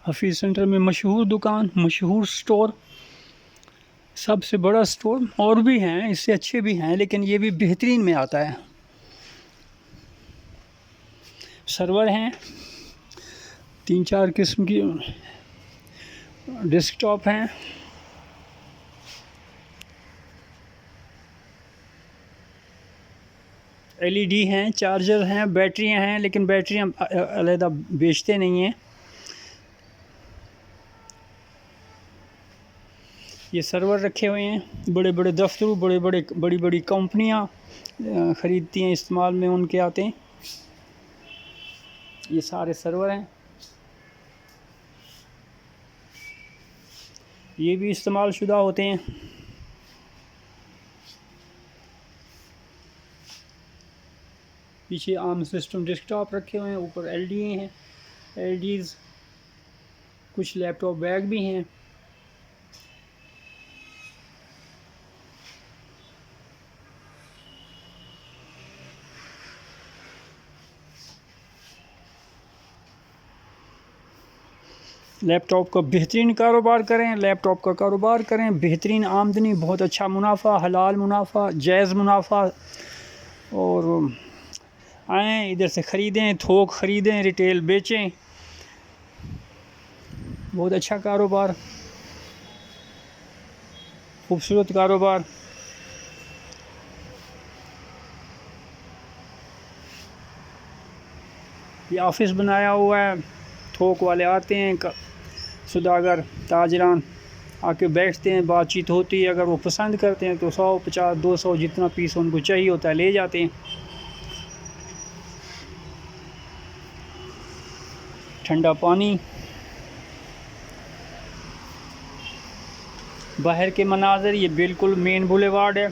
Hafeez centre में मशहूर दुकान, मशहूर स्टोर, सबसे बड़ा स्टोर। और भी हैं, इससे अच्छे भी हैं, लेकिन ये भी बेहतरीन में आता है। सर्वर हैं 3-4 किस्म की, डेस्कटॉप हैं, एलईडी हैं, चार्जर हैं, बैटरियां हैं, लेकिन बैटरियां अलहदा बेचते नहीं हैं। ये सर्वर रखे हुए हैं, बड़े बड़े दफ्तरों, बड़ी बड़ी कंपनियां ख़रीदती हैं, इस्तेमाल में उनके आते हैं। ये सारे सर्वर हैं, ये भी इस्तेमाल शुदा होते हैं। पीछे आर्म सिस्टम डेस्कटॉप रखे हुए हैं, ऊपर एलडी हैं, एलडीज़, कुछ लैपटॉप बैग भी हैं। लैपटॉप का बेहतरीन कारोबार करें, लैपटॉप का कारोबार करें, बेहतरीन आमदनी, बहुत अच्छा मुनाफा, हलाल मुनाफा, जायज़ मुनाफा। और आएँ इधर से ख़रीदें, थोक ख़रीदें, रिटेल बेचें, बहुत अच्छा कारोबार, खूबसूरत कारोबार। ये ऑफिस बनाया हुआ है, थोक वाले आते हैं, सौदागर ताजरान आके बैठते हैं, बातचीत होती है। अगर वो पसंद करते हैं तो 100, 50, 200 जितना पीस उनको चाहिए होता है ले जाते हैं। ठंडा पानी, बाहर के मनाज़र, ये बिल्कुल मेन बुलेवार्ड है।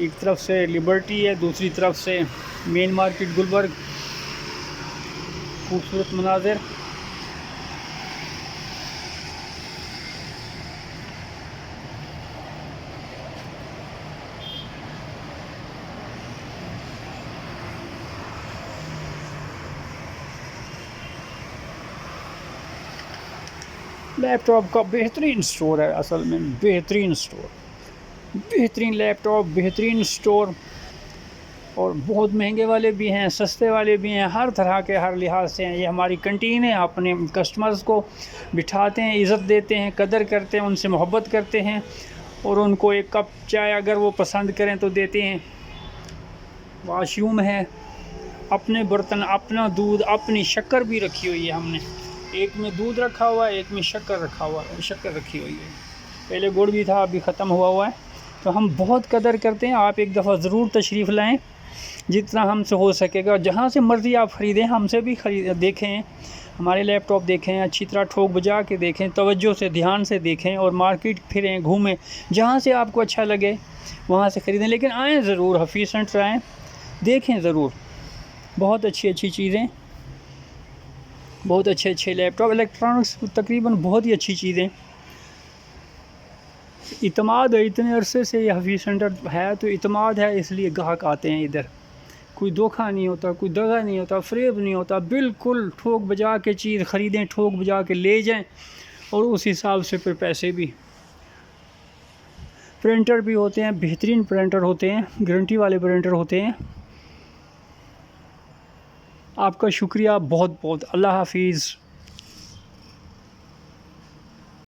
एक तरफ से लिबर्टी है, दूसरी तरफ से मेन मार्केट गुलबर्ग, खूबसूरत मनाज़र। लैपटॉप का बेहतरीन स्टोर है, असल में बेहतरीन स्टोर, बेहतरीन लैपटॉप, बेहतरीन स्टोर। और बहुत महंगे वाले भी हैं, सस्ते वाले भी हैं, हर तरह के, हर लिहाज से हैं। ये हमारी कैंटीन है, अपने कस्टमर्स को बिठाते हैं, इज़्ज़त देते हैं, कदर करते हैं, उनसे मोहब्बत करते हैं, और उनको एक कप चाय अगर वो पसंद करें तो देते हैं। वाशरूम है, अपने बर्तन, अपना दूध, अपनी शक्कर भी रखी हुई है हमने। एक में दूध रखा हुआ है, एक में शक्कर रखा हुआ है, शक्कर रखी हुई है। पहले गुड़ भी था, अभी ख़त्म हुआ है। तो हम बहुत कदर करते हैं। आप एक दफ़ा ज़रूर तशरीफ़ लाएँ, जितना हमसे हो सकेगा। जहाँ से मर्ज़ी आप ख़रीदें, हमसे भी देखें, हमारे लैपटॉप देखें, अच्छी तरह ठोक बजा के देखें, तवज्जो से, ध्यान से देखें, और मार्केट फिरें, घूमें, जहाँ से आपको अच्छा लगे वहाँ से ख़रीदें। लेकिन आएँ ज़रूर, हफीज़ सेंटर आएँ, देखें ज़रूर, बहुत अच्छी चीज़ें, बहुत अच्छे लैपटॉप, इलेक्ट्रॉनिक्स, तकरीबन बहुत ही अच्छी चीज़ें। इतमाद है, इतने अरसे से ये हफीज़ सेंटर है तो इतमाद है, इसलिए ग्राहक आते हैं इधर। कोई धोखा नहीं होता, कोई दगा नहीं होता, फ़रेब नहीं होता। बिल्कुल ठोक बजा के चीज़ ख़रीदें, ठोक बजा के ले जाएं, और उस हिसाब से फिर पैसे भी। प्रिंटर भी होते हैं, बेहतरीन प्रिंटर होते हैं, गारंटी वाले प्रिंटर होते हैं। आपका शुक्रिया बहुत बहुत। अल्लाह हाफिज़।